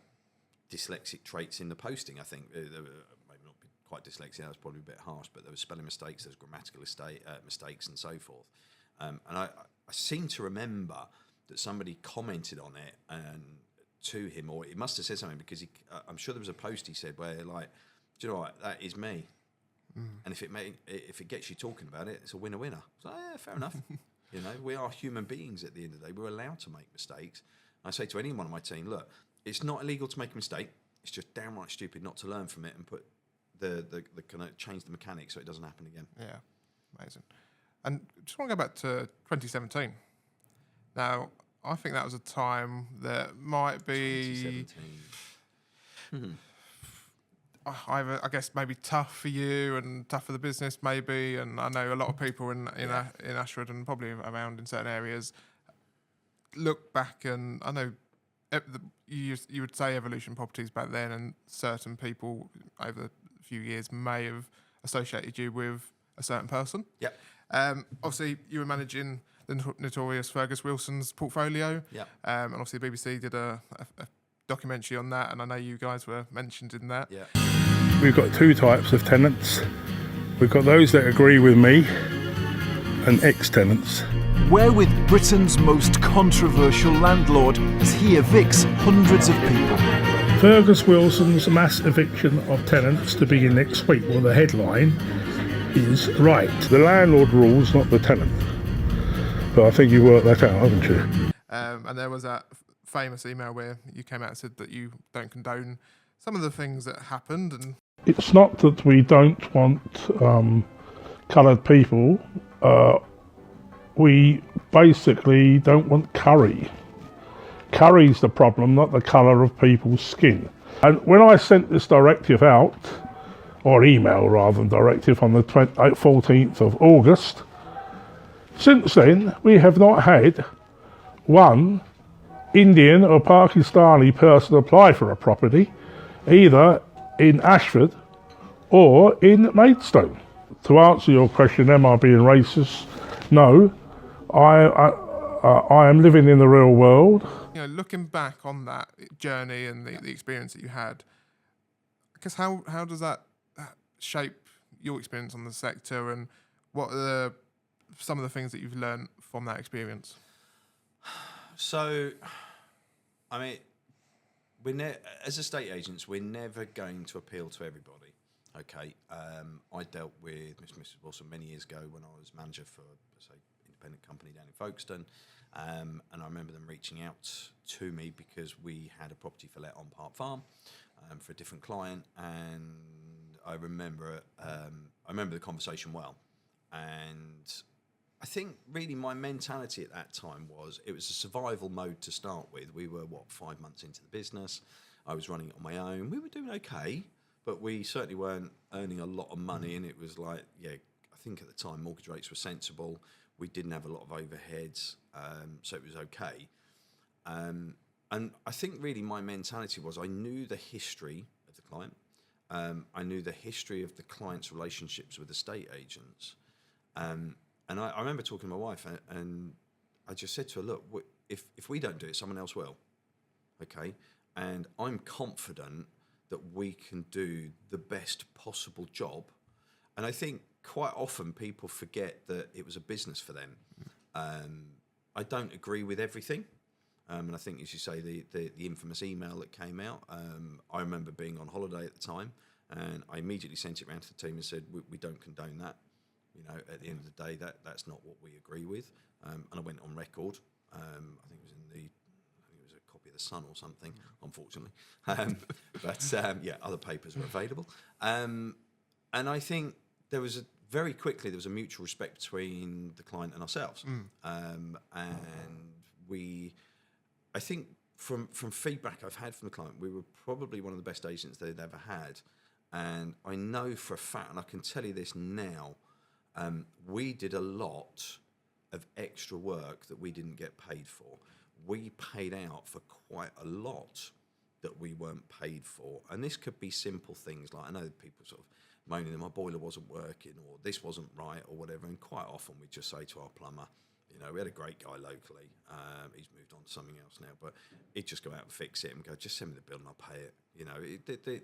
dyslexic traits in the posting. I think there were, maybe not quite dyslexic. That was probably a bit harsh, but there was spelling mistakes, there was grammatical mistakes, and so forth. And I seem to remember that somebody commented on it and to him, or he must have said something, because I'm sure there was a post he said where, like, do you know what, that is me. And if it gets you talking about it, it's a winner-winner. So yeah, fair enough. You know, we are human beings at the end of the day. We're allowed to make mistakes. I say to anyone on my team, look, it's not illegal to make a mistake. It's just downright stupid not to learn from it and put the kind of change the mechanics so it doesn't happen again. Yeah, amazing. And just want to go back to 2017. Now, I think that was a time that might be 2017. Either, I guess, maybe tough for you and tough for the business, maybe. And I know a lot of people in Ashford and probably around in certain areas look back, and I know you would say Evolution Properties back then, and certain people over a few years may have associated you with a certain person. Yep. Obviously, you were managing the notorious Fergus Wilson's portfolio. Yep. And obviously, the BBC did a documentary on that, and I know you guys were mentioned in that. Yeah. We've got two types of tenants. We've got those that agree with me and ex-tenants. We're with Britain's most controversial landlord as he evicts hundreds of people. Fergus Wilson's mass eviction of tenants to begin next week. Well, the headline is right. The landlord rules, not the tenant. But I think you worked that out, haven't you? And there was that famous email where you came out and said that you don't condone some of the things that happened. And it's not that we don't want coloured people. We basically don't want curry. Curry's the problem, not the colour of people's skin. And when I sent this directive out, or email rather than directive, on the 14th of August, since then we have not had one Indian or Pakistani person apply for a property, either in Ashford or in Maidstone. To answer your question, am I being racist? No, I am living in the real world. You know, looking back on that journey and the experience that you had, I guess how does that shape your experience on the sector, and what are some of the things that you've learned from that experience? So, I mean, as estate agents, we're never going to appeal to everybody. Okay, I dealt with Mrs. Wilson many years ago when I was manager for, say, independent company down in Folkestone, and I remember them reaching out to me because we had a property for let on Park Farm for a different client, and I remember the conversation well, and I think really my mentality at that time was it was a survival mode to start with. We were 5 months into the business. I was running it on my own. We were doing okay, but we certainly weren't earning a lot of money. And it was like, I think at the time mortgage rates were sensible. We didn't have a lot of overheads, so it was okay. And I think really my mentality was I knew the history of the client. I knew the history of the client's relationships with estate agents. And I remember talking to my wife, and I just said to her, look, if we don't do it, someone else will. Okay? And I'm confident that we can do the best possible job. And I think quite often people forget that it was a business for them. I don't agree with everything. And I think, as you say, the infamous email that came out, I remember being on holiday at the time, and I immediately sent it around to the team and said, we don't condone that. You know, at the end of the day, that's not what we agree with. And I went on record. I think it was a copy of the Sun or something, unfortunately. But other papers were available. And I think there was very quickly there was a mutual respect between the client and ourselves. And I think from feedback I've had from the client, we were probably one of the best agents they'd ever had. And I know for a fact, and I can tell you this now, we did a lot of extra work that we didn't get paid for. We paid out for quite a lot that we weren't paid for. And this could be simple things like, I know people sort of moaning that my boiler wasn't working or this wasn't right or whatever. And quite often we just say to our plumber, you know, we had a great guy locally. He's moved on to something else now, but he'd just go out and fix it and go, just send me the bill and I'll pay it. You know,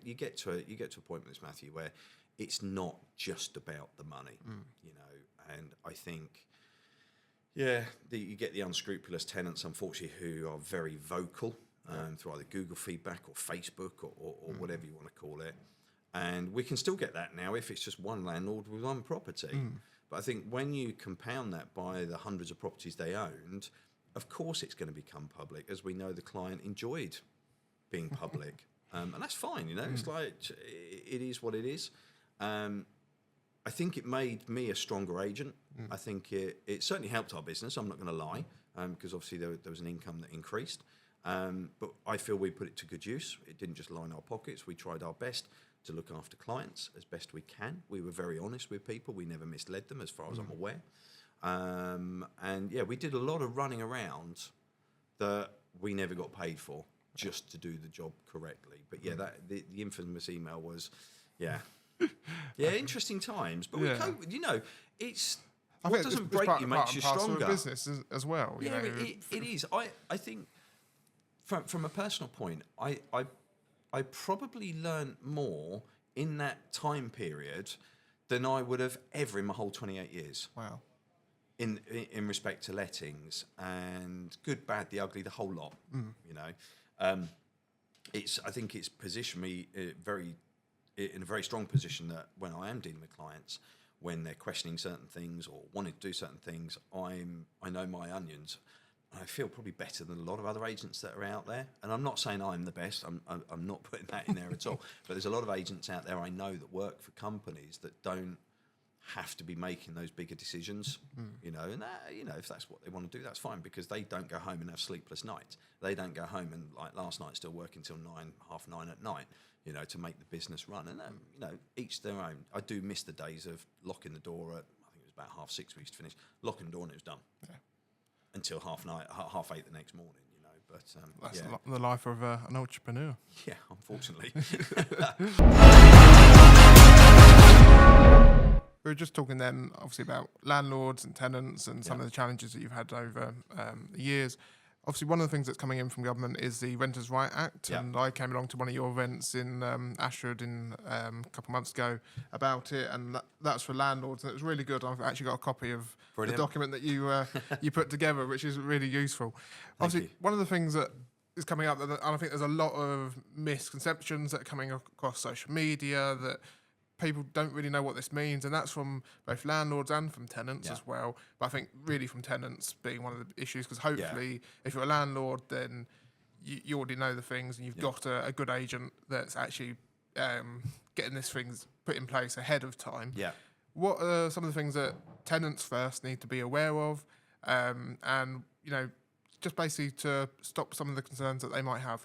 you get to a point with this, Matthew, where it's not just about the money, you know. And I think, you get the unscrupulous tenants, unfortunately, who are very vocal through either Google feedback or Facebook or whatever you want to call it. And we can still get that now if it's just one landlord with one property. But I think when you compound that by the hundreds of properties they owned, of course it's going to become public, as we know the client enjoyed being public. And that's fine, you know, it's like, it is what it is. I think it made me a stronger agent. I think it certainly helped our business, I'm not going to lie, because obviously there was an income that increased. But I feel we put it to good use. It didn't just line our pockets. We tried our best to look after clients as best we can. We were very honest with people. We never misled them as far as I'm aware. We did a lot of running around that we never got paid for just to do the job correctly. But the infamous email was, interesting times. But we cope, you know, it's... What doesn't break you makes you stronger. Business as well. You know? It is. I think from a personal point, I probably learned more in that time period than I would have ever in my whole 28 years. Wow. In respect to lettings and good, bad, the ugly, the whole lot. You know, I think it's positioned me in a very strong position that when I am dealing with clients, when they're questioning certain things or wanting to do certain things, I know my onions. I feel probably better than a lot of other agents that are out there. And I'm not saying I'm the best. I'm not putting that in there at all. But there's a lot of agents out there I know that work for companies that don't have to be making those bigger decisions, you know. And if that's what they want to do, that's fine, because they don't go home and have sleepless nights. They don't go home and, like last night, still working till 9:30 at night, you know, to make the business run. And you know, each their own. I do miss the days of locking the door at, I think it was about 6:30 we used to finish, locking the door and it was done. Yeah. Until 8:30 the next morning, you know. But that's the life of an entrepreneur. Yeah, unfortunately. We were just talking then, obviously, about landlords and tenants and some of the challenges that you've had over the years. Obviously, one of the things that's coming in from government is the Renters' Right Act, and I came along to one of your events in Ashford a couple of months ago about it, and that's for landlords, and it was really good. I've actually got a copy of the document that you put together, which is really useful. Obviously, one of the things that is coming up, and I think there's a lot of misconceptions that are coming across social media that people don't really know what this means, and that's from both landlords and from tenants as well. But I think really from tenants being one of the issues, because hopefully if you're a landlord, then you already know the things, and you've got a good agent that's actually getting this things put in place ahead of time. Yeah. What are some of the things that tenants first need to be aware of, and just basically to stop some of the concerns that they might have?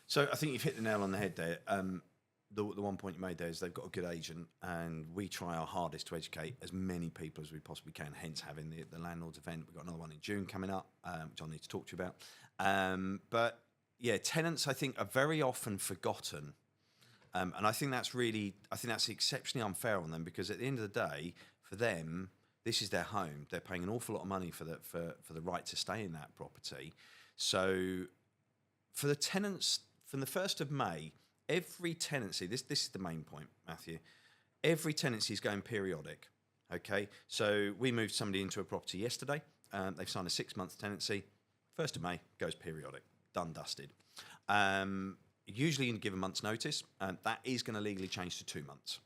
So I think you've hit the nail on the head there. The one point you made there is they've got a good agent, and we try our hardest to educate as many people as we possibly can, hence having the landlords event. We've got another one in June coming up, which I'll need to talk to you about. But yeah, tenants, I think, are very often forgotten. And I think that's exceptionally unfair on them, because at the end of the day, for them, this is their home. They're paying an awful lot of money for the right to stay in that property. So for the tenants, from the 1st of May, every tenancy, this is the main point, Matthew, every tenancy is going periodic, okay? So we moved somebody into a property yesterday. They've signed a 6-month tenancy. 1st of May, goes periodic, done, dusted. Usually you give a month's notice, and that is going to legally change to 2 months.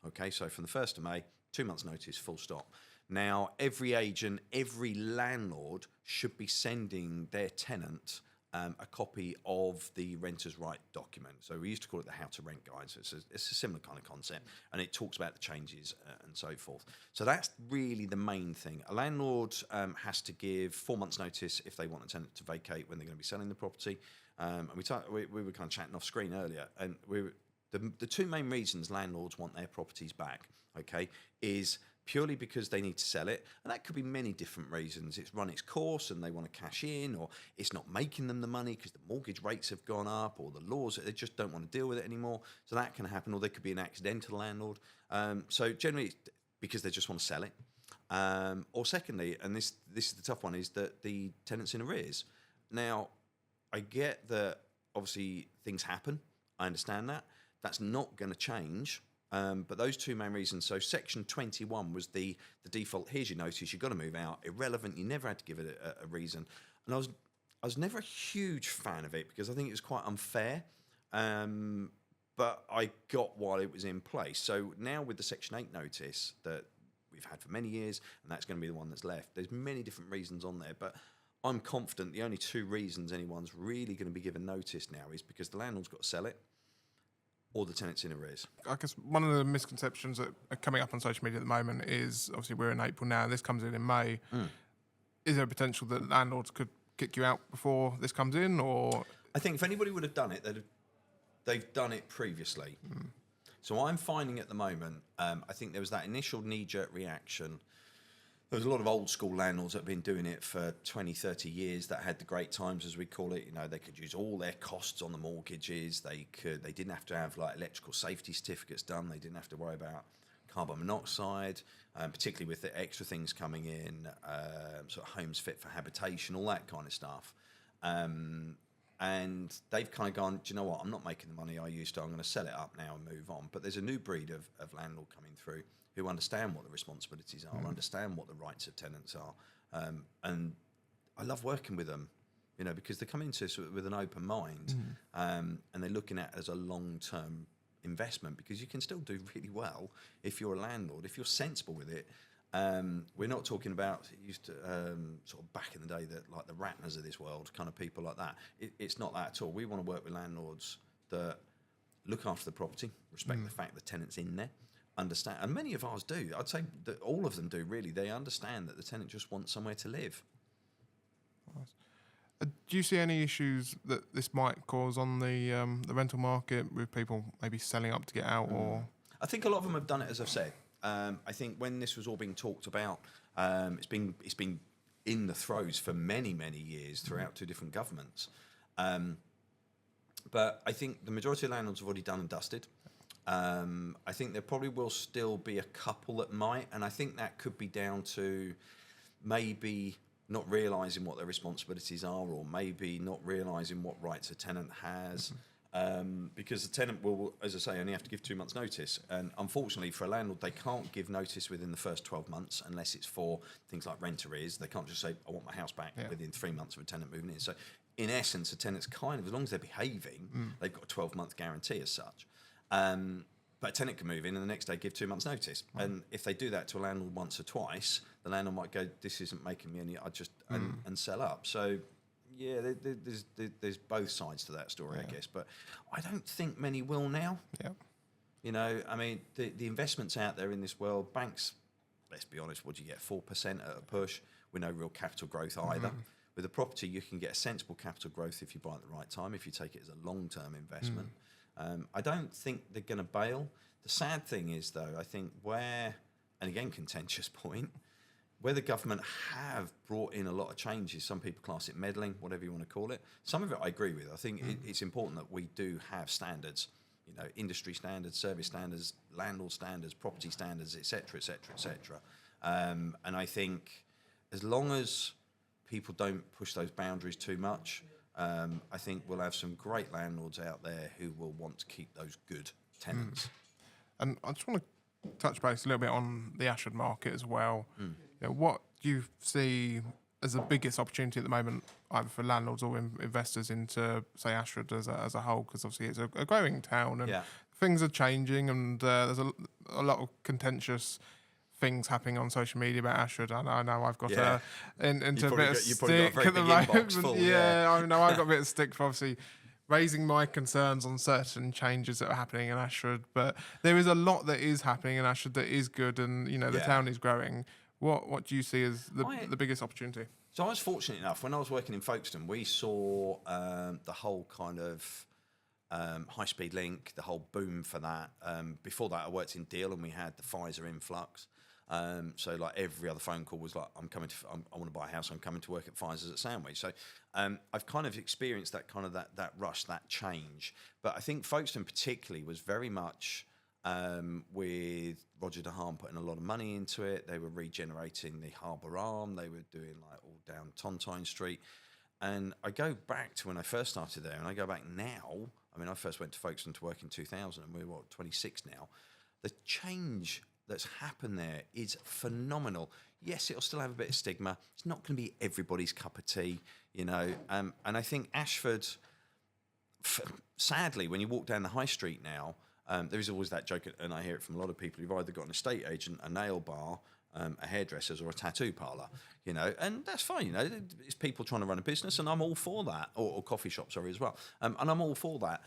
Okay, so from the 1st of May, 2 months' notice, full stop. Now, every agent, every landlord should be sending their tenant a copy of the renter's right document. So we used to call it the How to Rent Guide. So it's a similar kind of concept, and it talks about the changes and so forth. So that's really the main thing. A landlord has to give 4 months' notice if they want a tenant to vacate when they're going to be selling the property. And we were kind of chatting off screen earlier, and the two main reasons landlords want their properties back, okay, is purely because they need to sell it, and that could be many different reasons. It's run its course and they want to cash in, or it's not making them the money because the mortgage rates have gone up, or the laws, they just don't want to deal with it anymore. So that can happen, or there could be an accidental landlord. So generally, it's because they just want to sell it. Or secondly, and this is the tough one, is that the tenant's in arrears. Now, I get that obviously things happen. I understand that. That's not going to change. But those two main reasons. So Section 21 was the default. Here's your notice. You've got to move out. Irrelevant. You never had to give it a reason. And I was never a huge fan of it because I think it was quite unfair. But I got why it was in place. So now with the Section 8 notice that we've had for many years, and that's going to be the one that's left, there's many different reasons on there. But I'm confident the only two reasons anyone's really going to be given notice now is because the landlord's got to sell it, or the tenant's in arrears. I guess one of the misconceptions that are coming up on social media at the moment is, obviously we're in April now, this comes in May. Is there a potential that landlords could kick you out before this comes in, or? I think if anybody would have done it, they've done it previously. So I'm finding at the moment, I think there was that initial knee-jerk reaction. There was a lot of old school landlords that have been doing it for 20, 30 years that had the great times, as we call it. You know, they could use all their costs on the mortgages. They didn't have to have like electrical safety certificates done. They didn't have to worry about carbon monoxide, particularly with the extra things coming in, sort of homes fit for habitation, all that kind of stuff. And they've kind of gone, do you know what? I'm not making the money I used to. I'm going to sell it up now and move on. But there's a new breed of landlord coming through who understand what the responsibilities are, understand what the rights of tenants are. And I love working with them, you know, because they come into it with an open mind, and they're looking at it as a long-term investment, because you can still do really well if you're a landlord, if you're sensible with it. We're not talking about, it used to, sort of back in the day, that like the Ratners of this world, kind of people like that. It's not that at all. We want to work with landlords that look after the property, respect the fact the tenant's in there, understand, and many of ours do. I'd say that all of them do, really. They understand that the tenant just wants somewhere to live. Do you see any issues that this might cause on the rental market with people maybe selling up to get out? Or I think a lot of them have done it, as I've said. I think when this was all being talked about, it's been in the throes for many, many years throughout two different governments. But I think the majority of landlords have already done and dusted. I think there probably will still be a couple that might, and I think that could be down to maybe not realising what their responsibilities are, or maybe not realising what rights a tenant has. Because the tenant will, as I say, only have to give 2 months' notice. And unfortunately for a landlord, they can't give notice within the first 12 months unless it's for things like rent arrears. They can't just say, I want my house back within 3 months of a tenant moving in. So in essence, a tenant's kind of, as long as they're behaving, they've got a 12-month guarantee as such. But a tenant can move in and the next day give 2 months' notice. And if they do that to a landlord once or twice, the landlord might go, this isn't making me any, and sell up. So yeah, there's both sides to that story, I guess. But I don't think many will now. Yeah. You know, I mean, the investments out there in this world, banks, let's be honest, what do you get, 4% at a push with no real capital growth either. With a property, you can get a sensible capital growth if you buy at the right time, if you take it as a long-term investment. I don't think they're going to bail. The sad thing is, though, I think where, and again, contentious point, where the government have brought in a lot of changes, some people class it meddling, whatever you want to call it. Some of it I agree with. I think it's important that we do have standards, you know, industry standards, service standards, landlord standards, property standards, et cetera, et cetera, et cetera. And I think as long as people don't push those boundaries too much, I think we'll have some great landlords out there who will want to keep those good tenants. And I just want to touch base a little bit on the Ashford market as well. You know, what do you see as the biggest opportunity at the moment, either for landlords or investors into, say, Ashford as a whole? Because obviously it's a growing town and things are changing, and there's a lot of contentious things happening on social media about Ashford. I know I've got into a bit of stick at the moment. I know I've got a bit of stick for obviously raising my concerns on certain changes that are happening in Ashford, but there is a lot that is happening in Ashford that is good, and you know the town is growing. What do you see as the biggest opportunity? So I was fortunate enough, when I was working in Folkestone, we saw the whole kind of high-speed link, the whole boom for that. Before that, I worked in Deal, and we had the Pfizer influx. So like every other phone call was like, I want to buy a house, I'm coming to work at Pfizer's at Sandwich. So I've kind of experienced that kind of that rush, that change. But I think Folkestone particularly was very much with Roger De Haan putting a lot of money into it. They were regenerating the Harbour Arm. They were doing like all down Tontine Street. And I go back to when I first started there, and I go back now. I mean, I first went to Folkestone to work in 2000, and we're 26 now. The change that's happened there is phenomenal. Yes, it'll still have a bit of stigma. It's not going to be everybody's cup of tea, you know. And I think Ashford, sadly, when you walk down the high street now, there is always that joke, and I hear it from a lot of people who've either got an estate agent, a nail bar, a hairdresser's, or a tattoo parlour, you know, and that's fine, you know. It's people trying to run a business, and I'm all for that, or coffee shops, sorry, as well, and I'm all for that.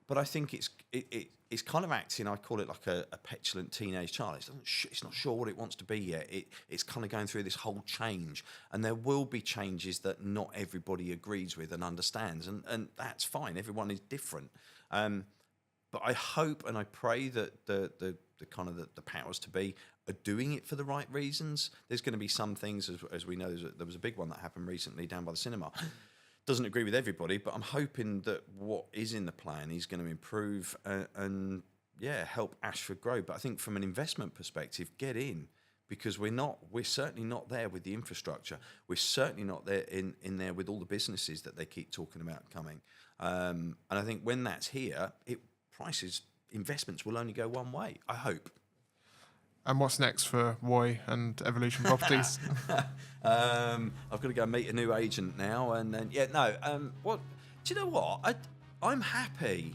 But I think it's kind of acting, I call it like a petulant teenage child. It's not sure what it wants to be yet. It's kind of going through this whole change, and there will be changes that not everybody agrees with and understands, and that's fine. Everyone is different. But I hope and I pray that the kind of the powers to be are doing it for the right reasons. There's going to be some things, as we know, there was a big one that happened recently down by the cinema. Doesn't agree with everybody, but I'm hoping that what is in the plan is going to improve and help Ashford grow. But I think from an investment perspective, get in, because we're certainly not there with the infrastructure. We're certainly not there in there with all the businesses that they keep talking about coming. And I think when that's here, investments will only go one way, I hope. And what's next for Roy and Evolution Properties? I've got to go meet a new agent now, and then what? Do you know what? I'm happy.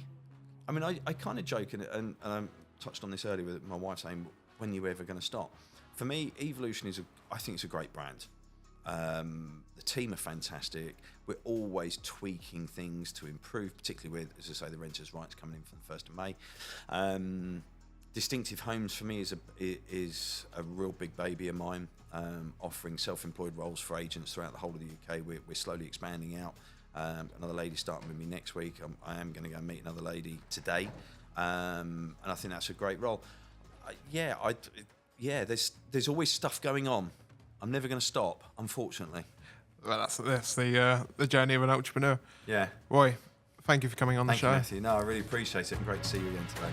I mean, I kind of joke, and I touched on this earlier with my wife saying, "When are you ever going to stop?" For me, Evolution I think it's a great brand. The team are fantastic. We're always tweaking things to improve, particularly with, as I say, the renters' rights coming in from the 1st of May. Distinctive Homes for me is a real big baby of mine, offering self-employed roles for agents throughout the whole of the UK. We're slowly expanding out. Another lady starting with me next week. I am going to go meet another lady today, and I think that's a great role. There's always stuff going on. I'm never going to stop, unfortunately. Well, that's the journey of an entrepreneur. Yeah. Roy, thank you for coming on the show. Thank you, Matthew. No, I really appreciate it, and great to see you again today.